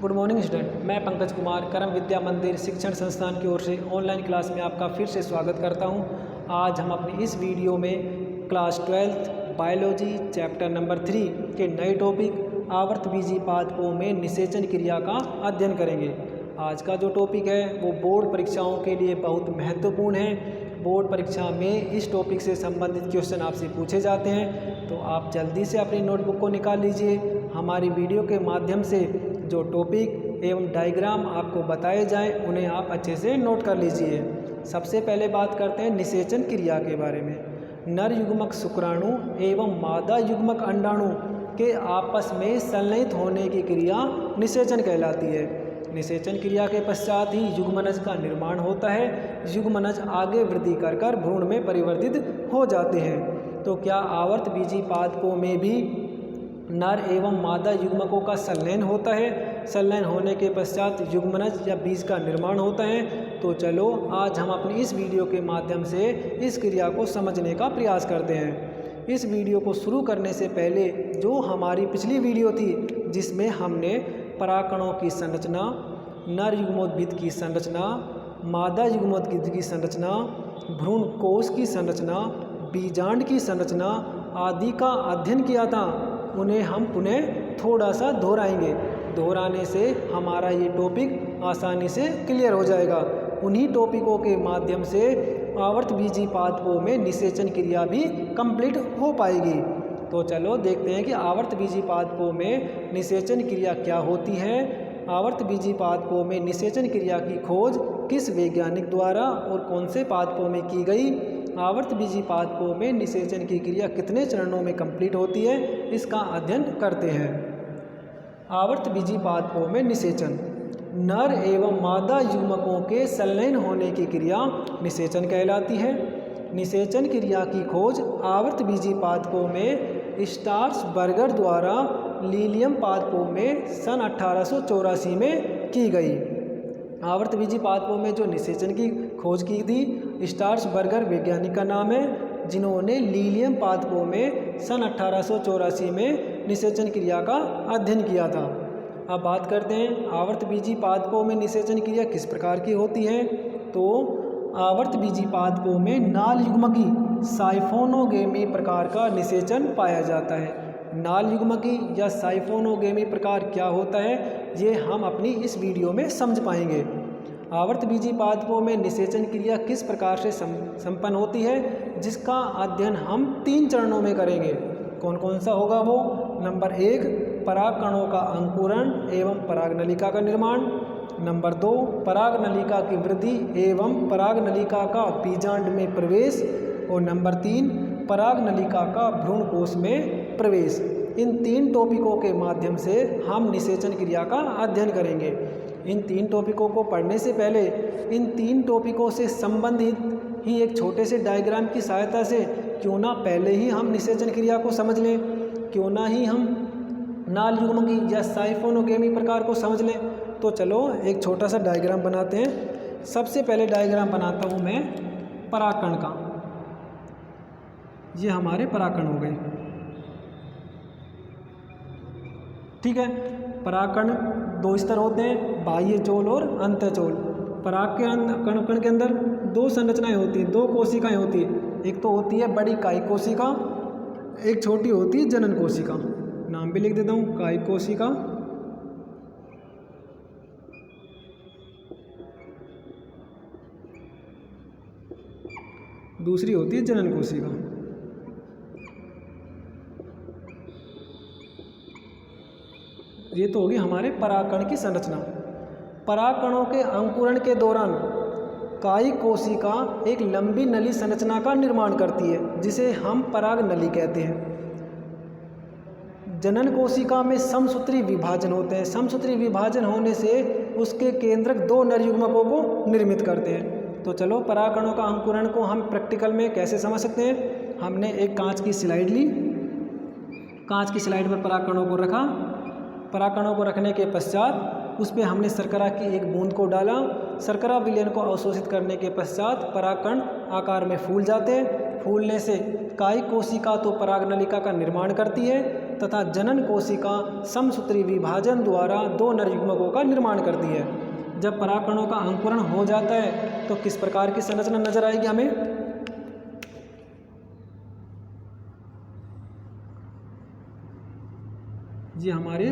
Good morning student, मैं पंकज कुमार करम विद्या मंदिर शिक्षण संस्थान की ओर से ऑनलाइन क्लास में आपका फिर से स्वागत करता हूं। आज हम अपनी इस वीडियो में class 12th biology chapter number 3 के नए टॉपिक आवर्त बीजी पादपों में निषेचन क्रिया का अध्ययन करेंगे। आज का जो टॉपिक है वो बोर्ड परीक्षाओं के लिए बहुत महत्वपूर्ण है। बोर्ड परीक्षा में इस टॉपिक से संबंधित क्वेश्चन आपसे पूछे जाते हैं, तो आप जल्दी से अपनी नोटबुक को निकाल लीजिए। हमारी वीडियो के माध्यम से जो टॉपिक एवं डायग्राम आपको बताए जाएं उन्हें आप अच्छे से नोट कर लीजिए। सबसे पहले बात करते हैं निषेचन क्रिया के बारे में। नर युग्मक शुक्राणु एवं मादा युग्मक अंडाणु के आपस में संलयित होने की क्रिया निषेचन कहलाती है। निषेचन क्रिया के पश्चात ही युग्मनज का निर्माण होता है। युग्मनज आगे वृद्धि कर कर भ्रूण में परिवर्तित हो जाते हैं। तो क्या आवर्त बीजी पादपों में भी नर एवं मादा युग्मकों का संलयन होता है? संलयन होने के पश्चात युग्मनज या बीज का निर्माण होता है। तो चलो आज हम अपनी इस वीडियो के माध्यम से इस क्रिया को समझने का प्रयास करते हैं। इस वीडियो को शुरू करने से पहले जो हमारी पिछली वीडियो थी जिसमें हमने परागकणों की संरचना, नर युग्मोद्भिद की संरचना, मादा युग्मोद्भिद की संरचना, भ्रूण कोश की संरचना, बीजांड की संरचना आदि का अध्ययन किया था, उन्हें हम पुनः थोड़ा सा दोहराएंगे। दोहराने से हमारा ये टॉपिक आसानी से क्लियर हो जाएगा। उन्हीं टॉपिकों के माध्यम से आवर्त बीजी पादपों में निषेचन क्रिया भी कंप्लीट हो पाएगी। तो चलो देखते हैं कि आवर्त बीजी पादपों में निषेचन क्रिया क्या होती है। आवर्त बीजी पादपों में निषेचन क्रिया की खोज किस वैज्ञानिक द्वारा और कौन से पादपों में की गई? आवर्त बीजी पादपों में निषेचन की क्रिया कितने चरणों में कंप्लीट होती है, इसका अध्ययन करते हैं। आवर्त बीजी पादपों में निषेचन नर एवं मादा युग्मकों के संलयन होने की क्रिया निषेचन कहलाती है। निषेचन क्रिया की खोज आवर्त बीजी पादपों में स्टार्सबर्गर द्वारा लीलियम पादपों में सन 1884 में की गई। आवर्त बीजी पादपों में जो निषेचन की खोज की थी, स्टार्सबर्गर वैज्ञानिक का नाम है, जिन्होंने लीलियम पादपों में सन 1884 में निषेचन क्रिया का अध्ययन किया था। अब बात करते हैं आवर्त बीजी पादपों में निषेचन क्रिया किस प्रकार की होती है। तो आवर्त बीजी पादपों में नाल युग्मकी साइफोनोगेमी प्रकार का निषेचन पाया जाता है। नाल युग्मकी या साइफोनोगेमी प्रकार क्या होता है, ये हम अपनी इस वीडियो में समझ पाएंगे। आवर्त बीजी पादपों में निषेचन क्रिया किस प्रकार से संपन्न होती है, जिसका अध्ययन हम 3 चरणों में करेंगे। कौन कौन सा होगा वो? नंबर 1 परागकणों का अंकुरण एवं परागनलिका का निर्माण। नंबर 2 परागनलिका की वृद्धि एवं परागनलिका का बीजांड में प्रवेश। और नंबर 3 परागनलिका का भ्रूण कोश में प्रवेश। इन 3 टॉपिकों के माध्यम से हम निषेचन क्रिया का अध्ययन करेंगे। इन 3 टॉपिकों को पढ़ने से पहले इन 3 टॉपिकों से संबंधित ही एक छोटे से डायग्राम की सहायता से क्यों ना पहले ही हम निषेचन क्रिया को समझ लें, क्यों ना ही हम नाल युग्मकी या साइफोनोगेमी प्रकार को समझ लें। तो चलो एक छोटा सा डायग्राम बनाते हैं। सबसे पहले डायग्राम बनाता हूँ मैं परागकण का। ये हमारे परागकण हो गए, ठीक है। परागकण 2 स्तर होते हैं, बाह्य चोल और अंतःचोल। पराग के कण के अंदर 2 संरचनाएं होती हैं, 2 कोशिकाएं होती है। एक तो होती है बड़ी कायिक कोशिका, एक छोटी होती है जनन कोशिका। नाम भी लिख देता हूँ, कायिक कोशिका, दूसरी होती है जनन कोशिका। ये तो होगी हमारे परागकण की संरचना। परागकणों के अंकुरण के दौरान कायिक कोशिका एक लंबी नली संरचना का निर्माण करती है, जिसे हम पराग नली कहते हैं। जनन कोशिका में समसूत्री विभाजन होते हैं। समसूत्री विभाजन होने से उसके केंद्रक 2 नर युग्मकों को निर्मित करते हैं। तो चलो परागकणों का अंकुरण को हम प्रैक्टिकल में कैसे समझ सकते हैं। हमने एक कांच की स्लाइड ली, कांच की स्लाइड पर परागकणों को रखा। परागकणों को रखने के पश्चात उस पर हमने शर्करा की एक बूंद को डाला। शर्करा विलयन को अवशोषित करने के पश्चात परागकण आकार में फूल जाते हैं। फूलने से कायिक कोशिका तो परागनलिका का निर्माण करती है, तथा जनन कोशिका समसूत्री विभाजन द्वारा 2 नर युग्मकों का निर्माण करती है। जब परागकणों का अंकुरण हो जाता है तो किस प्रकार की संरचना नजर आएगी हमें? ये हमारे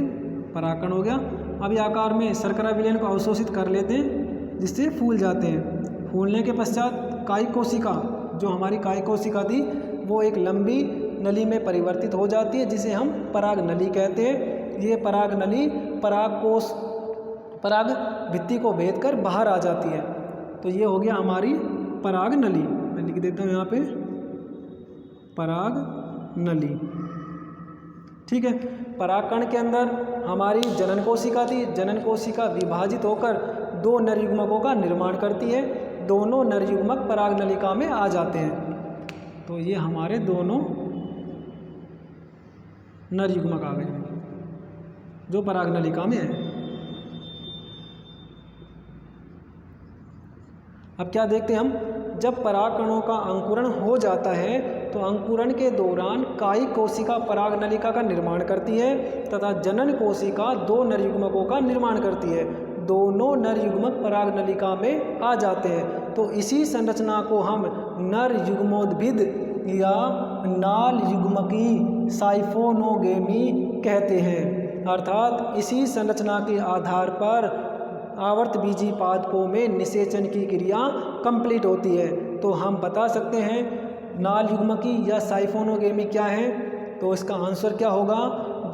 परागकण हो गया। अब ये आकार में शर्करा विलयन को अवशोषित कर लेते हैं जिससे फूल जाते हैं। फूलने के पश्चात कायिक कोशिका, जो हमारी कायिक कोशिका थी, वो एक लंबी नली में परिवर्तित हो जाती है जिसे हम पराग नली कहते हैं। ये पराग नली परागकोश पराग भित्ति को भेद कर बाहर आ जाती है। तो ये हो गया हमारी पराग नली। मैं लिख देता हूँ यहाँ पे पराग नली। ठीक है। परागकण के अंदर हमारी जनन कोशिका थी। जनन कोशिका विभाजित होकर 2 नर युग्मकों का निर्माण करती है। दोनों नर युग्मक पराग नलिका में आ जाते हैं। तो ये हमारे दोनों नर युग्मक आ गए जो पराग नलिका में है। अब क्या देखते हैं हम, जब परागकणों का अंकुरण हो जाता है तो अंकुरण के दौरान कायिक कोशिका पराग नलिका का निर्माण करती है तथा जनन कोशिका 2 नर युग्मकों का निर्माण करती है। दोनों नर युग्मक पराग नलिका में आ जाते हैं। तो इसी संरचना को हम नर युग्मोद्भिद या नाल युग्मकी साइफोनोगेमी कहते हैं। अर्थात इसी संरचना के आधार पर आवर्त बीजी पादपों में निषेचन की क्रिया कंप्लीट होती है। तो हम बता सकते हैं नाल युग्मकी या साइफोनोगेमी क्या है। तो इसका आंसर क्या होगा,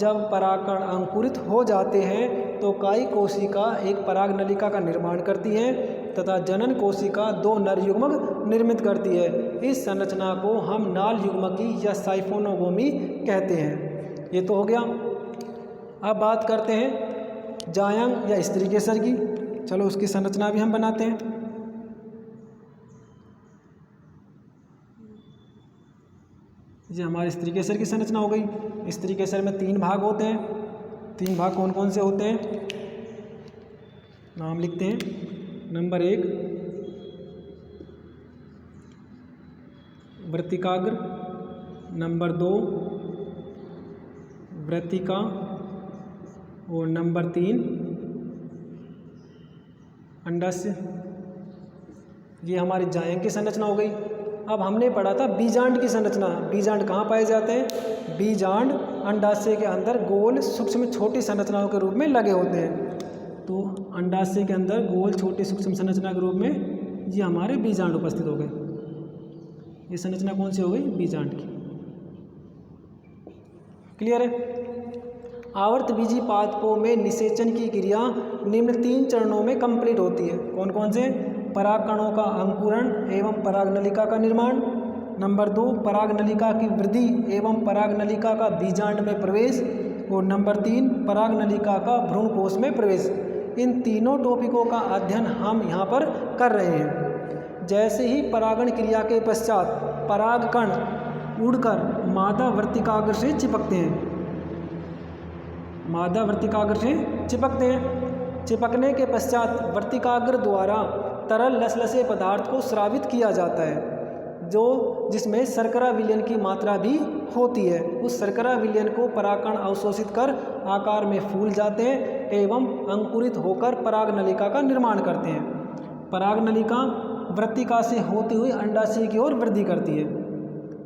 जब परागकण अंकुरित हो जाते हैं तो कायिक कोशिका एक पराग नलिका का निर्माण करती है तथा जनन कोशिका 2 नर युग्मक निर्मित करती है। इस संरचना को हम नाल युग्मकी या साइफोनोगेमी कहते हैं। ये तो हो गया। अब बात करते हैं जायंग या स्त्री केसर की। चलो उसकी संरचना भी हम बनाते हैं। ये हमारे स्त्री केसर की संरचना हो गई। स्त्री केसर में 3 भाग होते हैं। 3 भाग कौन कौन से होते हैं, नाम लिखते हैं। नंबर 1 वृत्तिकाग्र, नंबर 2 वृत्तिका और नंबर 3 अंडाशय। ये हमारी जायंग की संरचना हो गई। अब हमने पढ़ा था बीजांड की संरचना। बीजांड कहाँ पाए जाते हैं? बीजांड अंडाशय के अंदर गोल सूक्ष्म छोटी संरचनाओं के रूप में लगे होते हैं। तो अंडाशय के अंदर गोल छोटी सूक्ष्म संरचना के रूप में ये हमारे बीजांड उपस्थित हो गए। ये संरचना कौन सी हो गई? बीजांड की। क्लियर है। आवर्त बीजी पादपों में निषेचन की क्रिया निम्न 3 चरणों में कंप्लीट होती है। कौन कौन से? परागकणों का अंकुरण एवं पराग नलिका का निर्माण, नंबर 2 पराग नलिका की वृद्धि एवं पराग नलिका का बीजांड में प्रवेश, और नंबर 3 पराग नलिका का भ्रूणकोश में प्रवेश। इन तीनों टॉपिकों का अध्ययन हम यहाँ पर कर रहे हैं। जैसे ही परागण क्रिया के पश्चात परागकण उड़कर मादा वृत्तिकाग्र से चिपकते हैं। मादा वृत्तिकाग्र से चिपकते हैं। चिपकने के पश्चात वृत्तिकाग्र द्वारा तरल लसलसे पदार्थ को स्रावित किया जाता है जिसमें शर्करा विलयन की मात्रा भी होती है। उस शर्करा विलयन को परागकण अवशोषित कर आकार में फूल जाते हैं एवं अंकुरित होकर पराग नलिका का निर्माण करते हैं। पराग नलिका वृत्तिका से होती हुई अंडाशय की ओर वृद्धि करती है।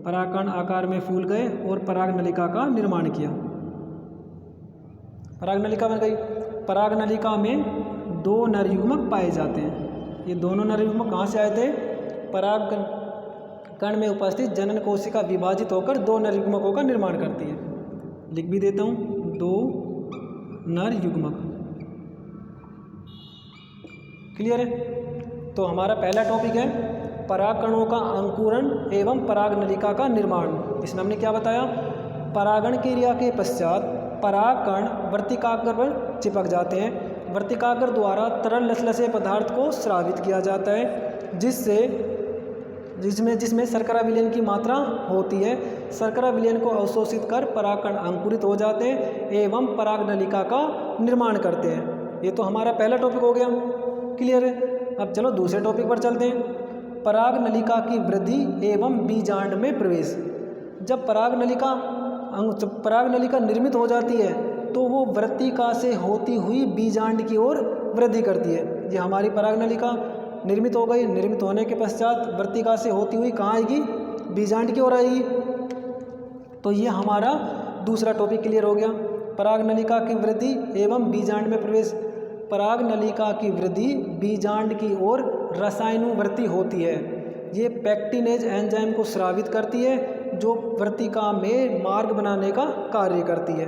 परागकण आकार में फूल गए और पराग नलिका का निर्माण किया। पराग नलिका बन गई। पराग नलिका में 2 नर युग्मक पाए जाते हैं। ये दोनों नर युग्मक कहाँ से आए थे? पराग कण में उपस्थित जनन कोशिका विभाजित होकर 2 नर युग्मकों का निर्माण करती है। लिख भी देता हूँ 2 नर युग्मक। क्लियर है। तो हमारा पहला टॉपिक है परागकणों का अंकुरण एवं पराग नलिका का निर्माण। इसमें हमने क्या बताया? परागण क्रिया के पश्चात परागकण वृत्तिकाग्र पर चिपक जाते हैं। वृत्तिकाग्र द्वारा तरल लसलसे पदार्थ को स्रावित किया जाता है जिसमें शर्करा विलयन की मात्रा होती है। शर्करा विलयन को अवशोषित कर परागकण अंकुरित हो जाते हैं एवं पराग नलिका का निर्माण करते हैं। ये तो हमारा पहला टॉपिक हो गया। क्लियर है। अब चलो दूसरे टॉपिक पर चलते हैं। पराग नलिका की वृद्धि एवं बीजांड में प्रवेश। जब पराग नलिका पराग नलिका निर्मित हो जाती है तो वो वृत्तिका से होती हुई बीजांड की ओर वृद्धि करती है। ये हमारी पराग नलिका निर्मित हो गई। निर्मित होने के पश्चात वृत्तिका से होती हुई कहाँ आएगी? बीजांड की ओर आएगी। तो ये हमारा दूसरा टॉपिक क्लियर हो गया। पराग नलिका की वृद्धि एवं बीजांड में प्रवेश। पराग नलिका की वृद्धि बीजांड की ओर रसायनुवृत्ति होती है। ये पैक्टिनेज एंजाइम को स्रावित करती है जो वृत्तिका में मार्ग बनाने का कार्य करती है।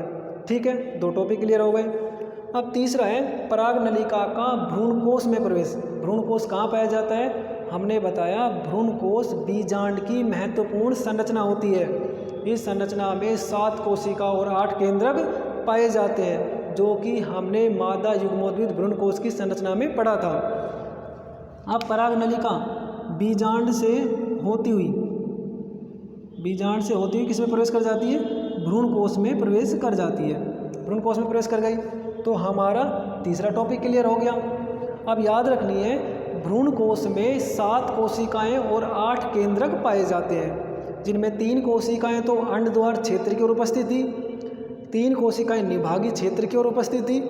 ठीक है, दो टॉपिक क्लियर हो गए। अब तीसरा है पराग नलिका का भ्रूणकोश में प्रवेश। भ्रूणकोश कहाँ पाया जाता है? हमने बताया भ्रूणकोश बीजांड की महत्वपूर्ण संरचना होती है। इस संरचना में 7 कोशिका और 8 केंद्रक पाए जाते हैं जो कि हमने मादा युग्मोद्भिद भ्रूणकोश की संरचना में पढ़ा था। अब पराग नलिका बीजांड से होती हुई किस में प्रवेश कर जाती है? भ्रूणकोश में प्रवेश कर जाती है। भ्रूणकोश में प्रवेश कर गई तो हमारा तीसरा टॉपिक क्लियर हो गया। अब याद रखनी है भ्रूणकोश में 7 कोशिकाएं और 8 केंद्रक पाए जाते हैं जिनमें 3 कोशिकाएं तो अंडद्वार क्षेत्र की ओर उपस्थित थी, 3 कोशिकाएं निभागी क्षेत्र की ओर उपस्थित थी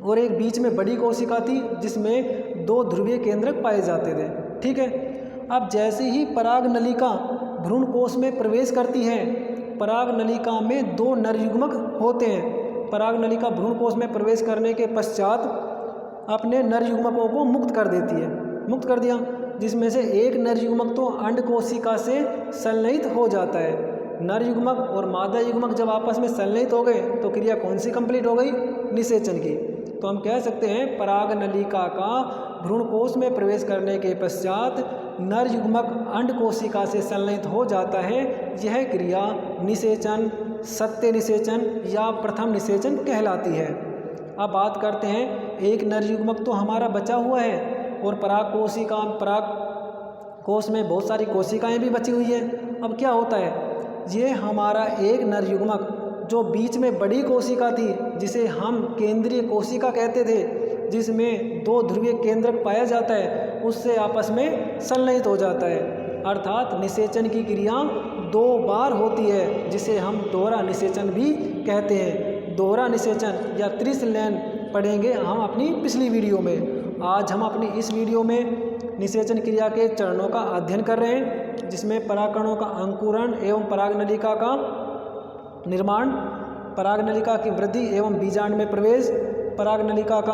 और एक बीच में बड़ी कोशिका थी जिसमें 2 ध्रुवीय केंद्रक पाए जाते थे। ठीक है, अब जैसे ही पराग नलिका भ्रूणकोश में प्रवेश करती है, पराग नलिका में 2 नर युग्मक होते हैं। पराग नलिका भ्रूणकोश में प्रवेश करने के पश्चात अपने नर युग्मकों को मुक्त कर देती है। मुक्त कर दिया, जिसमें से एक नर युग्मक तो अंड कोशिका से संलयित हो जाता है। नर युग्मक और मादा युग्मक जब आपस में संलयित हो गए तो क्रिया कौन सी कंप्लीट हो गई? निषेचन की। तो हम कह सकते हैं पराग नलिका का भ्रूणकोश में प्रवेश करने के पश्चात नर युग्मक अंड कोशिका से संलयित हो जाता है। यह क्रिया निषेचन, सत्य निषेचन या प्रथम निषेचन कहलाती है। अब बात करते हैं, एक नर युग्मक तो हमारा बचा हुआ है और पराग कोश में बहुत सारी कोशिकाएं भी बची हुई हैं। अब क्या होता है, ये हमारा एक नर युग्मक जो बीच में बड़ी कोशिका थी जिसे हम केंद्रीय कोशिका कहते थे, जिसमें 2 ध्रुवीय केंद्रक पाया जाता है, उससे आपस में संलयित हो जाता है। अर्थात निषेचन की क्रिया 2 बार होती है जिसे हम दोहरा निषेचन भी कहते हैं। दोहरा निषेचन या त्रिसंलयन पढ़ेंगे हम अपनी पिछली वीडियो में। आज हम अपनी इस वीडियो में निषेचन क्रिया के चरणों का अध्ययन कर रहे हैं जिसमें परागकणों का अंकुरण एवं पराग नलिका का निर्माण, पराग नलिका की वृद्धि एवं बीजांड में प्रवेश, पराग नलिका का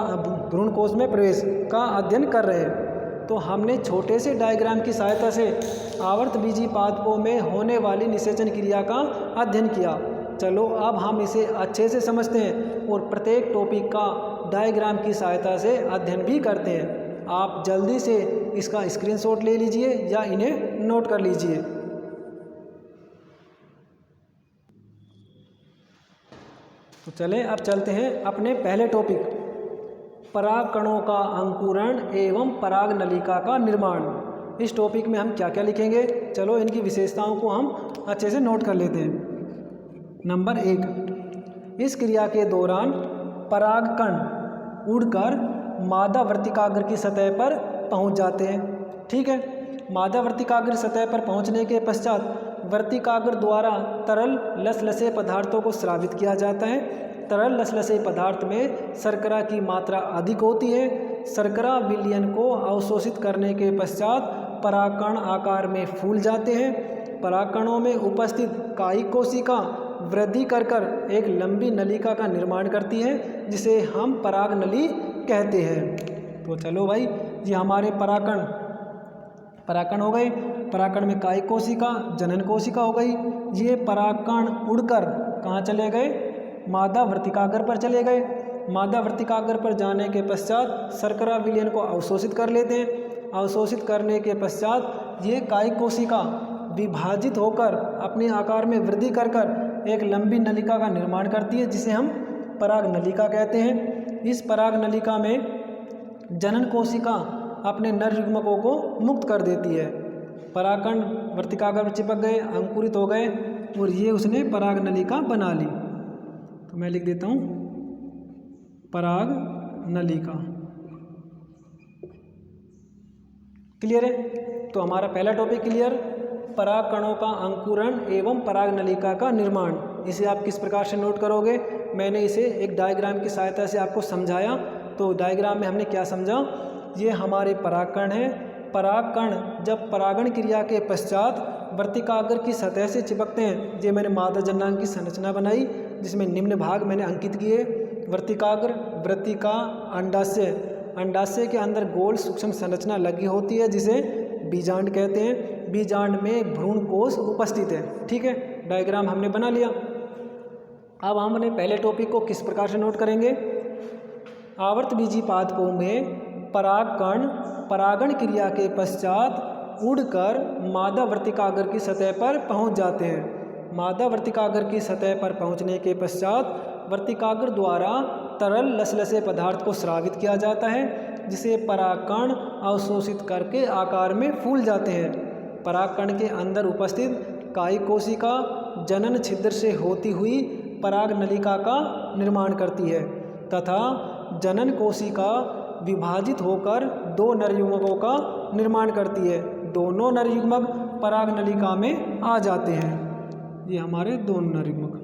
भ्रूणकोश में प्रवेश का अध्ययन कर रहे हैं। तो हमने छोटे से डायग्राम की सहायता से आवर्तबीजी पादपों में होने वाली निषेचन क्रिया का अध्ययन किया। चलो अब हम इसे अच्छे से समझते हैं और प्रत्येक टॉपिक का डायग्राम की सहायता से अध्ययन भी करते हैं। आप जल्दी से इसका स्क्रीनशॉट ले लीजिए या इन्हें नोट कर लीजिए। तो चलें अब चलते हैं अपने पहले टॉपिक, पराग कणों का अंकुरण एवं पराग नलिका का निर्माण। इस टॉपिक में हम क्या क्या लिखेंगे, चलो इनकी विशेषताओं को हम अच्छे से नोट कर लेते हैं। नंबर 1, इस क्रिया के दौरान परागकण उड़कर मादा वर्तिकाग्र की सतह पर पहुंच जाते हैं। ठीक है, मादा वर्तिकाग्र सतह पर पहुंचने के पश्चात वर्तिकाग्र द्वारा तरल लसलसे पदार्थों को स्रावित किया जाता है। तरल लसलसे पदार्थ में शर्करा की मात्रा अधिक होती है। शर्करा विलयन को अवशोषित करने के पश्चात परागकण आकार में फूल जाते हैं। परागकणों में उपस्थित कायिक कोशिका वृद्धि कर एक लंबी नलिका का निर्माण करती है जिसे हम पराग नली कहते हैं। तो चलो भाई, ये हमारे परागकण हो गए। परागकण में कायिक कोशिका, जनन कोशिका हो गई। ये परागकण उड़कर कहाँ चले गए? मादा वर्तिकाग्र पर चले गए। मादा वर्तिकाग्र पर जाने के पश्चात शर्करा विलयन को अवशोषित कर लेते हैं। अवशोषित करने के पश्चात ये कायिक कोशिका विभाजित होकर अपने आकार में वृद्धि कर एक लंबी नलिका का निर्माण करती है जिसे हम पराग नलिका कहते हैं। इस पराग नलिका में जनन कोशिका अपने नर युग्मकों को मुक्त कर देती है। परागकण वर्तिकाग्र में चिपक गए, अंकुरित हो गए और ये उसने पराग नलिका बना ली। तो मैं लिख देता हूँ पराग नलिका। क्लियर है? तो हमारा पहला टॉपिक क्लियर, परागकणों का अंकुरण एवं परागनलिका का निर्माण। इसे आप किस प्रकार से नोट करोगे? मैंने इसे एक डायग्राम की सहायता से आपको समझाया। तो डायग्राम में हमने क्या समझा? ये हमारे परागकण हैं। परागकण जब परागण क्रिया के पश्चात वर्तिकाग्र की सतह से चिपकते हैं। ये मैंने मादा जननांग की संरचना बनाई जिसमें निम्न भाग मैंने अंकित किए। वर्तिकाग्र, वृत्तिका, अंडाशय। अंडाशय के अंदर गोल सूक्ष्म संरचना लगी होती है जिसे बीजांड कहते हैं। बीजांड में भ्रूण कोश उपस्थित है। ठीक है, डायग्राम हमने बना लिया। अब हमने पहले टॉपिक को किस प्रकार से नोट करेंगे? आवर्तबीजी पादपों में परागकण परागण क्रिया के पश्चात उड़कर मादा वर्तिकाग्र की सतह पर पहुंच जाते हैं। मादा वर्तिकाग्र की सतह पर पहुंचने के पश्चात वर्तिकाग्र द्वारा तरल लसलसे पदार्थ को स्रावित किया जाता है जिसे परागकण अवशोषित करके आकार में फूल जाते हैं। परागकण के अंदर उपस्थित कायिक कोशिका जनन छिद्र से होती हुई परागनलिका का निर्माण करती है तथा जनन कोशिका विभाजित होकर दो नरयुग्मकों का निर्माण करती है। दोनों नरयुग्मक परागनलिका में आ जाते हैं। ये हमारे दोनों नरयुग्मक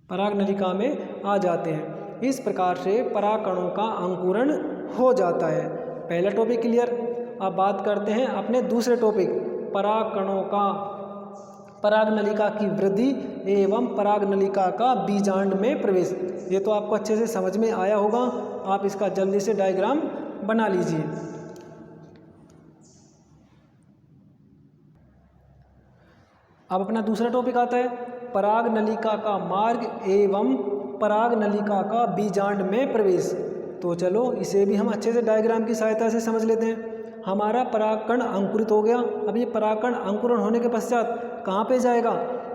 परागनलिका में आ जाते हैं। इस प्रकार से परागकणों का अंकुरण हो जाता है। पहला टॉपिक क्लियर। अब बात करते हैं अपने दूसरे टॉपिक, परागकणों का परागनलिका की वृद्धि एवं परागनलिका का बीजांड में प्रवेश। ये तो आपको अच्छे से समझ में आया होगा। आप इसका जल्दी से डायग्राम बना लीजिए। अब अपना दूसरा टॉपिक आता है परागनलिका का मार्ग एवं परागनलिका का बीजांड में प्रवेश। तो चलो इसे भी हम अच्छे से डायग्राम की सहायता से समझ लेते हैं। हमारा परागकण अंकुरित हो गया। अब ये परागकण अंकुरण होने के पश्चात कहाँ पे जाएगा?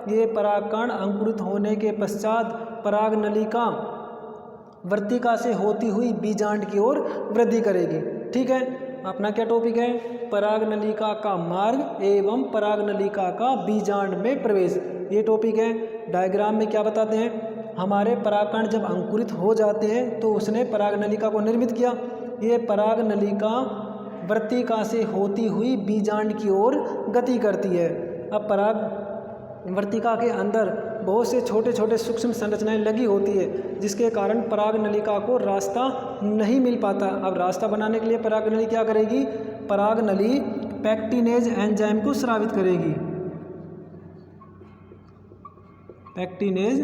ये परागकण अंकुरित होने के पश्चात परागनलिका वर्तिका से होती हुई बीजांड की ओर वृद्धि करेगी। ठीक है, अपना क्या टॉपिक है? परागनलिका का मार्ग एवं परागनलिका का बीजांड में प्रवेश। ये टॉपिक है। डायग्राम में क्या बताते हैं? हमारे परागकण जब अंकुरित हो जाते हैं तो उसने परागनलिका को निर्मित किया। ये परागनलिका वर्तिका से होती हुई बीजांड की ओर गति करती है। अब पराग वर्तिका के अंदर बहुत से छोटे छोटे सूक्ष्म संरचनाएं लगी होती है जिसके कारण परागनलिका को रास्ता नहीं मिल पाता। अब रास्ता बनाने के लिए परागनली क्या करेगी? परागनली पैक्टिनेज एंजाइम को स्रावित करेगी। पैक्टिनेज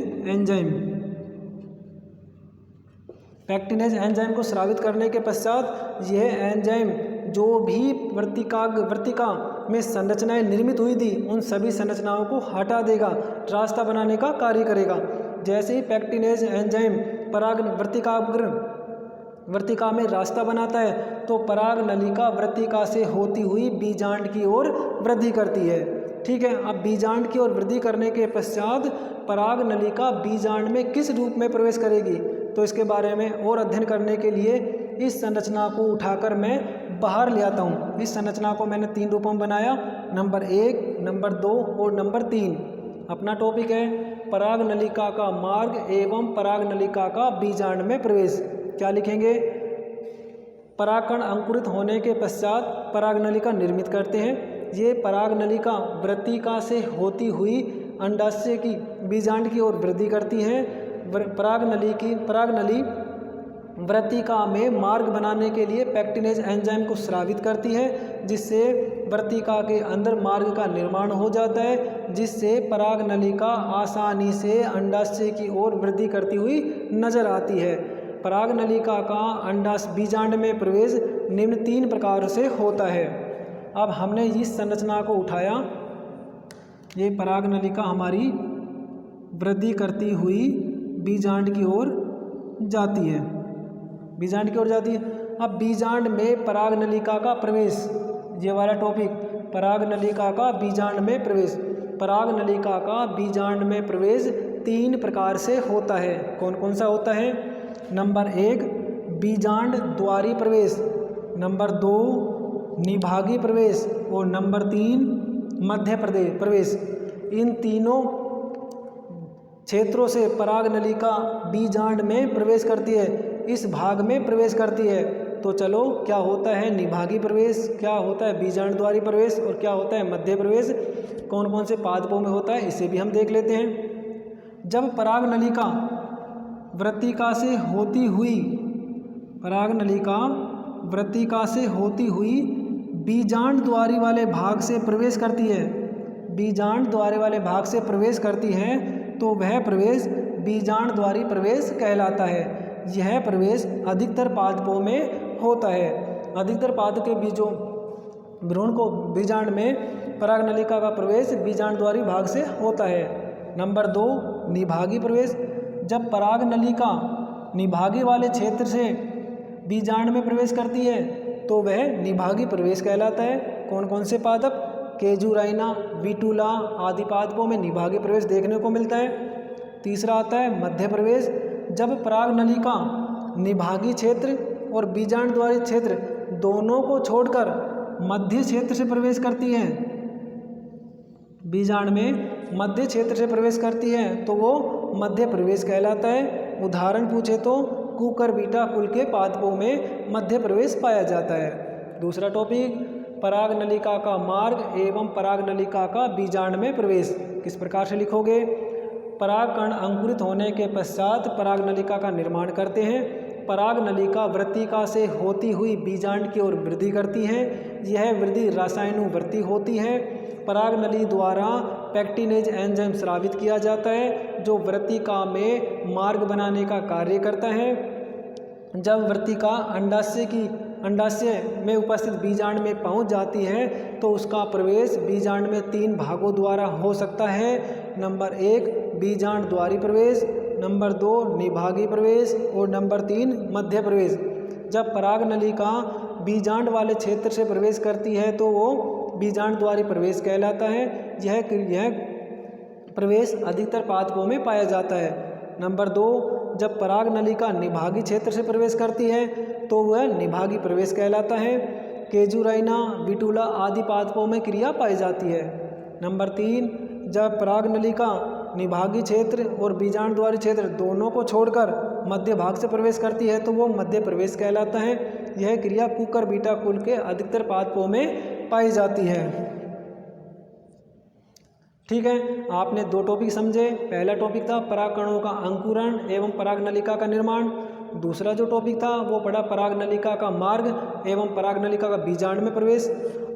एंजाइम को स्रावित करने के पश्चात यह एंजाइम जो भी वर्तिका में संरचनाएं निर्मित हुई थी उन सभी संरचनाओं को हटा देगा, रास्ता बनाने का कार्य करेगा। जैसे ही पैक्टिनेज एंजाइम वर्तिका में रास्ता बनाता है तो परागनलिका वर्तिका से होती हुई बीजांड की ओर वृद्धि करती है। ठीक है, अब बीजांड की ओर वृद्धि करने के पश्चात परागनलिका बीजांड में किस रूप में प्रवेश करेगी? तो इसके बारे में और अध्ययन करने के लिए इस संरचना को उठाकर मैं बाहर ले आता हूँ। इस संरचना को मैंने 3 रूपों में बनाया, नंबर 1, नंबर 2 और नंबर 3। अपना टॉपिक है परागनलिका का मार्ग एवं परागनलिका का बीजांड में प्रवेश। क्या लिखेंगे? परागकण अंकुरित होने के पश्चात परागनलिका निर्मित करते हैं। ये परागनलिका वर्तिका से होती हुई अंडाशय की बीजांड की ओर वृद्धि करती है। परागनली वर्तिका में मार्ग बनाने के लिए पैक्टिनेज एंजाइम को स्रावित करती है जिससे वर्तिका के अंदर मार्ग का निर्माण हो जाता है जिससे परागनलिका आसानी से अंडाशय की ओर वृद्धि करती हुई नजर आती है। परागनलिका का अंडाशय बीजांड में प्रवेश निम्न 3 प्रकार से होता है। अब हमने इस संरचना को उठाया। ये परागनलिका हमारी वृद्धि करती हुई बीजांड की ओर जाती है। अब बीजांड में परागनलिका का प्रवेश, ये वाला टॉपिक, परागनलिका का बीजांड में प्रवेश। परागनलिका का बीजांड में प्रवेश 3 प्रकार से होता है। कौन कौन सा होता है? नंबर 1 बीजांड द्वारी प्रवेश, नंबर 2 निभागी प्रवेश और नंबर 3 मध्य प्रवेश। इन तीनों क्षेत्रों से परागनलिका बीजांड में प्रवेश करती है, इस भाग में प्रवेश करती है। तो चलो क्या होता है निभागी प्रवेश, क्या होता है बीजांडद्वारी प्रवेश और क्या होता है मध्य प्रवेश, कौन कौन से पादपों में होता है इसे भी हम देख लेते हैं। जब परागनलिका वृत्तिका से होती हुई, परागनलिका वृत्तिका से होती हुई बीजांडद्वारी वाले भाग से प्रवेश करती है, बीजांडद्वारी वाले भाग से प्रवेश करती है तो वह प्रवेश बीजांडद्वारी प्रवेश कहलाता है। यह प्रवेश अधिकतर पादपों में होता है। अधिकतर पादप के बीजों भ्रूण को बीजांड में परागनलिका का प्रवेश बीजांडद्वारी भाग से होता है। नंबर 2 निभागी प्रवेश। जब परागनलिका निभागी वाले क्षेत्र से बीजांड में प्रवेश करती है तो वह निभागी प्रवेश कहलाता है। कौन कौन से पादप, केजुराइना, विटुला आदि पादपों में निभागी प्रवेश देखने को मिलता है। तीसरा आता है मध्य प्रवेश। जब परागनलिका निभागी क्षेत्र और बीजांडद्वारी क्षेत्र दोनों को छोड़कर मध्य क्षेत्र से प्रवेश करती है, बीजांड में मध्य क्षेत्र से प्रवेश करती है तो वो मध्य प्रवेश कहलाता है। उदाहरण पूछे तो कुकुरबिटा कुल के पादपों में मध्य प्रवेश पाया जाता है। दूसरा टॉपिक परागनलिका का मार्ग एवं परागनलिका का बीजांड में प्रवेश। किस प्रकार से लिखोगे? परागकण अंकुरित होने के पश्चात परागनलिका का निर्माण करते हैं। परागनलिका वृत्तिका से होती हुई बीजांड की ओर वृद्धि करती है। यह वृद्धि रासायनुवृत्ति होती है। परागनली द्वारा पैक्टिनेज एंजाइम स्रावित किया जाता है जो वृत्तिका में मार्ग बनाने का कार्य करता है। जब वृत्तिका अंडाशय में उपस्थित बीजांड में पहुंच जाती है तो उसका प्रवेश बीजांड में 3 भागों द्वारा हो सकता है। नंबर 1 बीजांडद्वारी प्रवेश, नंबर 2 निभागी प्रवेश और नंबर 3 मध्य प्रवेश। जब परागनलिका बीजांड वाले क्षेत्र से प्रवेश करती है तो वो बीजांडद्वारी प्रवेश कहलाता है। यह प्रवेश अधिकतर पादपों में पाया जाता है। नंबर 2 जब परागनलिका निभागी क्षेत्र से प्रवेश करती है तो वह निभागी प्रवेश कहलाता है। केजुराइना, विटुला आदि पादपों में क्रिया पाई जाती है। नंबर 3 जब परागनलिका निभागी क्षेत्र और बीजांडद्वारी क्षेत्र दोनों को छोड़कर मध्य भाग से प्रवेश करती है तो वो मध्य प्रवेश कहलाता है। यह क्रिया कुकुरबिटा कुल के अधिकतर पादपों में पाई जाती है। ठीक है, आपने 2 टॉपिक समझे। पहला टॉपिक था परागकणों का अंकुरण एवं परागनलिका का निर्माण। दूसरा जो टॉपिक था वो पढ़ा परागनलिका का मार्ग एवं परागनलिका का बीजांड में प्रवेश।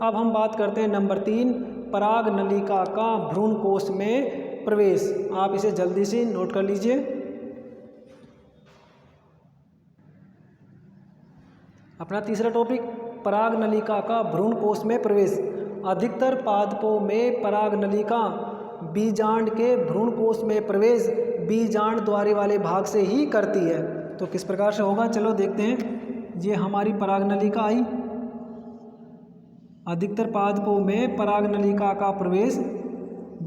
अब हम बात करते हैं नंबर 3 परागनलिका का भ्रूणकोश में प्रवेश। आप इसे जल्दी से नोट कर लीजिए। अपना तीसरा टॉपिक परागनलिका का भ्रूणकोश में प्रवेश। अधिकतर पादपों में परागनलिका बीजांड के भ्रूणकोश में प्रवेश बीजांडद्वारी वाले भाग से ही करती है। तो किस प्रकार से होगा चलो देखते हैं। ये हमारी परागनलिका आई। अधिकतर पादपों में परागनलिका का प्रवेश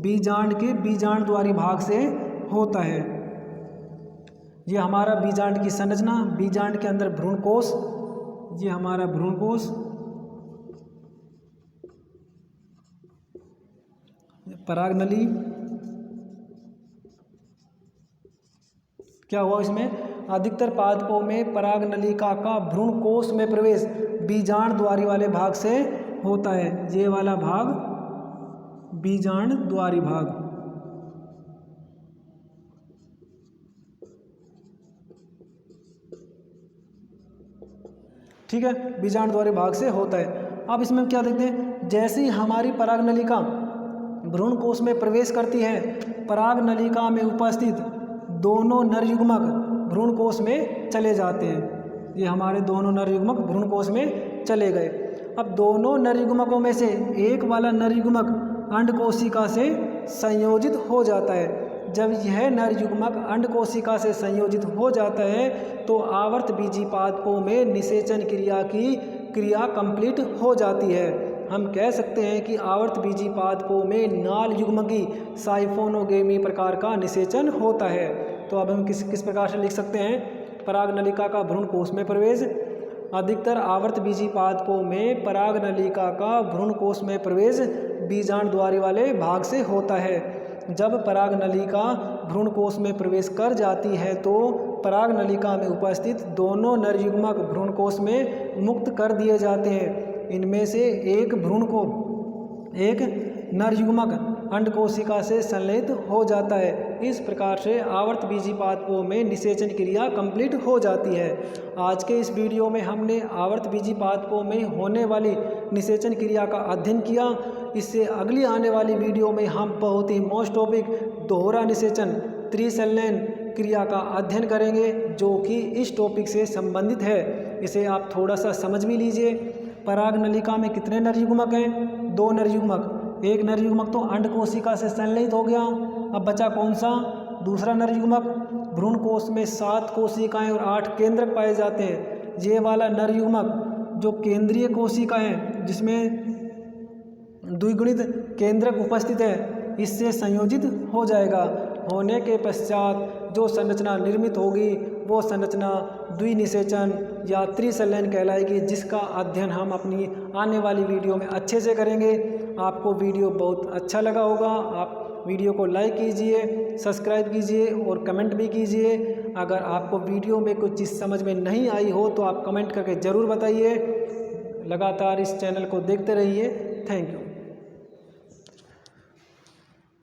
बीजांड के बीजांडद्वारी भाग से होता है। ये हमारा बीजांड की संरचना, बीजांड के अंदर भ्रूणकोश, ये हमारा भ्रूणकोश, परागनली। क्या हुआ इसमें? अधिकतर पादपों में परागनलिका का भ्रूणकोश में प्रवेश बीजांडद्वारी वाले भाग से होता है। ये वाला भाग बीजांडद्वारी भाग। ठीक है, बीजांडद्वारी भाग से होता है। अब इसमें क्या देखते हैं, जैसे ही हमारी परागनलिका भ्रूणकोश में प्रवेश करती है, परागनलिका में उपस्थित दोनों नर युग्मक भ्रूणकोश में चले जाते हैं। ये हमारे दोनों नर युग्मक भ्रूणकोश में चले गए। अब दोनों नर युग्मकों में से एक वाला नर युग्मक अंडकोशिका से संयोजित हो जाता है। जब यह नर युग्मक अंडकोशिका से संयोजित हो जाता है तो आवर्त बीजी पादपों में निषेचन क्रिया की क्रिया कंप्लीट हो जाती है। हम कह सकते हैं कि आवर्त बीजी पादपों में नाल युग्मकी साइफोनोगेमी प्रकार का निषेचन होता है। तो अब हम किस प्रकार से लिख सकते हैं? परागनलिका का भ्रूणकोश में प्रवेश। अधिकतर आवर्त बीजी पादपों में परागनलिका का भ्रूणकोश में प्रवेश बीजांडद्वारी वाले भाग से होता है। जब परागनलिका भ्रूणकोश में प्रवेश कर जाती है तो परागनलिका में उपस्थित दोनों नर युग्मक भ्रूणकोश में मुक्त कर दिए जाते हैं। इनमें से एक नर युग्मक अंडकोशिका से संलेपित हो जाता है। इस प्रकार से आवर्तबीजी पादपों में निषेचन क्रिया कंप्लीट हो जाती है। आज के इस वीडियो में हमने आवर्तबीजी पादपों में होने वाली निषेचन क्रिया का अध्ययन किया। इससे अगली आने वाली वीडियो में हम बहुत ही मोस्ट टॉपिक दोहरा निषेचन त्रिसंलयन क्रिया का अध्ययन करेंगे, जो कि इस टॉपिक से संबंधित है। इसे आप थोड़ा सा समझ भी लीजिए। परागनलिका में कितने नर युग्मक हैं? 2 नर युग्मक। एक नर युग्मक तो अंडकोशिका से संलयित हो गया। अब बचा कौन सा? दूसरा नर युग्मक। भ्रूणकोश में 7 कोशिकाएं और 8 केंद्रक पाए जाते हैं। ये वाला नर युग्मक जो केंद्रीय कोशिका है, जिसमें द्विगुणित केंद्रक उपस्थित है, इससे संयोजित हो जाएगा। होने के पश्चात जो संरचना निर्मित होगी वो संरचना द्विनिषेचन या त्रिसंलयन कहलाएगी, जिसका अध्ययन हम अपनी आने वाली वीडियो में अच्छे से करेंगे। आपको वीडियो बहुत अच्छा लगा होगा। आप वीडियो को लाइक कीजिए, सब्सक्राइब कीजिए और कमेंट भी कीजिए। अगर आपको वीडियो में कुछ चीज़ समझ में नहीं आई हो तो आप कमेंट करके ज़रूर बताइए। लगातार इस चैनल को देखते रहिए। Thank you.